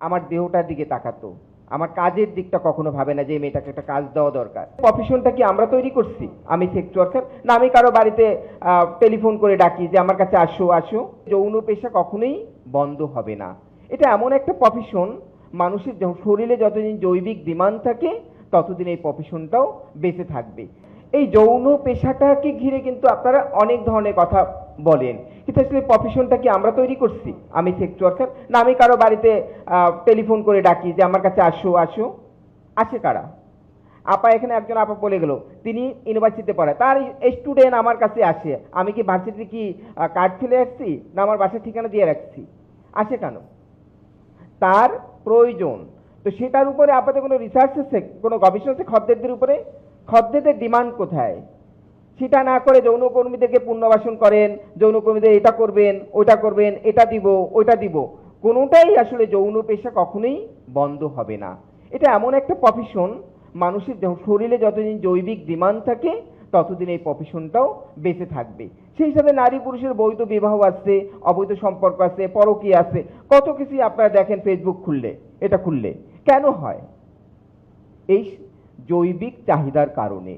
আমার দেহটার দিকে তাকাতো, আমার কাজের দিকটা কখনো ভাবে না যে এই মেয়েটাকে একটা কাজ দেওয়া দরকার। প্রফেশনটা কি আমরা তৈরি করছি? আমি সেক্স ওয়ার্কার না, আমি কারো বাড়িতে টেলিফোন করে ডাকি যে আমার কাছে আসো আসো। যৌন পেশা কখনোই বন্ধ হবে না। এটা এমন একটা প্রফেশন, মানুষের শরীরে যতদিন জৈবিক ডিমান্ড থাকে ততদিন এই প্রফেশনটাও বেঁচে থাকবে। এই যৌন পেশাটাকে ঘিরে কিন্তু আপনারা অনেক ধরনের কথা বলেন, কিন্তু আসলে প্রফেশনটা কি আমরা তৈরি করছি? আমি সেক্স ওয়ার্কার না, আমি কারো বাড়িতে টেলিফোন করে ডাকি যে আমার কাছে আসো আসো। আসে কারা? আপা, এখানে একজন আপা বলে গেল তিনি ইউনিভার্সিটিতে পড়ায়, তার স্টুডেন্ট আমার কাছে আসে। আমি কি ভার্সিটিতে কি কার্ড ফেলে রাখছি না আমার বাসার ঠিকানা দিয়ে রাখছি? আসে কেন? তার প্রয়োজন। তো সেটার উপরে আপনাদের কোনো রিসার্চ আছে, কোনো গবেষণা আছে খদ্দেরদের উপরে? খদ্দেরদের ডিমান্ড কোথায়? সেটা না করে যৌনকর্মীদেরকে পুনর্বাসন করেন, যৌনকর্মীদের এটা করবেন ওটা করবেন, এটা দিব ওইটা দিব। কোনোটাই আসলে যৌন পেশা কখনোই বন্ধ হবে না। এটা এমন একটা প্রফেশন, মানুষের শরীরে যতদিন জৈবিক ডিমান্ড থাকে ততদিন এই প্রফেশনটাও বেঁচে থাকবে। সেই হিসাবে নারী পুরুষের বৈধ বিবাহ আছে, অবৈধ সম্পর্ক আছে, পরকীয়া আছে, কত কিছুই আপনারা দেখেন ফেসবুক খুললে, এটা খুললে। কেন হয়? এই জৈবিক চাহিদার কারণে।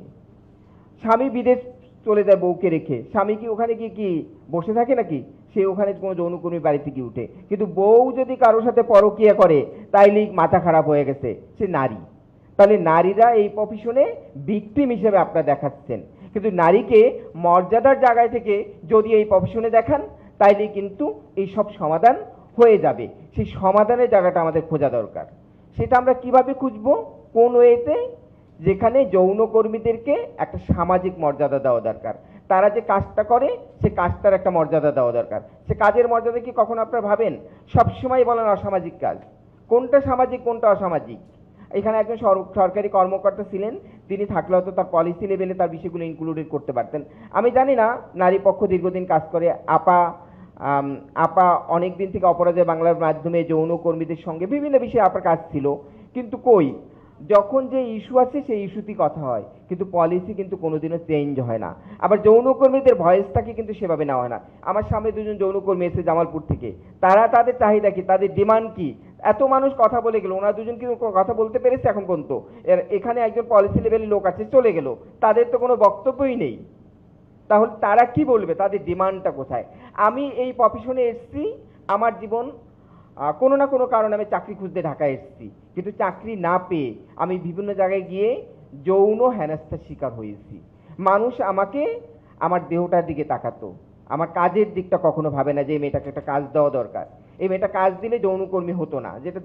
স্বামী বিদেশ চলে যায় বউকে রেখে, স্বামী কি ওখানে গিয়ে কি বসে থাকে নাকি? সে ওখানে কোনো যৌনকর্মী বাড়িতে গিয়ে উঠে, কিন্তু বউ যদি কারোর সাথে পরকীয়া করে তাইলেই মাথা খারাপ হয়ে গেছে, সে নারী। তাহলে নারীরা এই প্রফেশনে ভিকটিম হিসেবে আপনারা দেখাচ্ছেন, কিন্তু নারীকে মর্যাদার জায়গায় থেকে যদি এই প্রফেশনে দেখান তাইলে কিন্তু এই সব সমাধান হয়ে যাবে। সেই সমাধানের জায়গাটা আমাদের খোঁজা দরকার। সেটা আমরা কিভাবে খুঁজবো? কোন ওয়েতে? যেখানে যৌনকর্মীদেরকে একটা সামাজিক মর্যাদা দেওয়া দরকার। তারা যে কাজটা করে সে কাজটার একটা মর্যাদা দেওয়া দরকার। সে কাজের মর্যাদা কি কখনো আপনারা ভাবেন? সবসময় বলেন অসামাজিক কাজ। কোনটা সামাজিক কোনটা অসামাজিক? এখানে একজন সরকারি কর্মকর্তা ছিলেন, তিনি থাকলে হয়তো তার পলিসি লেভেলে তার বিষয়গুলো ইনক্লুডেড করতে পারতেন। আমি জানি না, নারী পক্ষ দীর্ঘদিন কাজ করে। আপা অনেক দিন থেকে অপরাজয় বাংলার মাধ্যমে যৌনকর্মীদের সঙ্গে বিভিন্ন বিষয়ে আপার কাজ ছিল, কিন্তু কই যখন যে ইস্যু আছে সেই ইস্যুতেই কথা হয়, কিন্তু পলিসি কিন্তু কোনোদিনও চেঞ্জ হয় না। আবার যৌনকর্মীদের ভয়েসটাকে কিন্তু সেভাবে নেওয়া হয় না। আমার সামনে দুজন যৌনকর্মী এসে জামালপুর থেকে, তারা তাদের চাহিদা কি, তাদের ডিমান্ড কি, এত মানুষ কথা বলে গেল, ওনারা দুজন কিন্তু কথা বলতে পেরেছে এখন পর্যন্ত। এখানে একজন পলিসি লেভেলের লোক আছে, চলে গেল, তাদের তো কোনো বক্তব্যই নেই। তাহলে তারা কি বলবে? তাদের ডিমান্ডটা কোথায়? আমি এই প্রফেশনে এসেছি, আমার জীবন কোনো না কোনো কারণে আমি চাকরি খুঁজতে ঢাকায় এসেছি, কিন্তু চাকরি না পেয়ে আমি বিভিন্ন জায়গায় গিয়ে যৌন হেনস্থার শিকার হয়েছি। মানুষ আমাকে আমার দেহটার দিকে তাকাতো, আমার কাজের দিকটা কখনো ভাবে না যে এই মেয়েটাকে একটা কাজ দেওয়া দরকার। এই মেয়েটা কাজ দিলে যৌনকর্মী হতো না, যেটা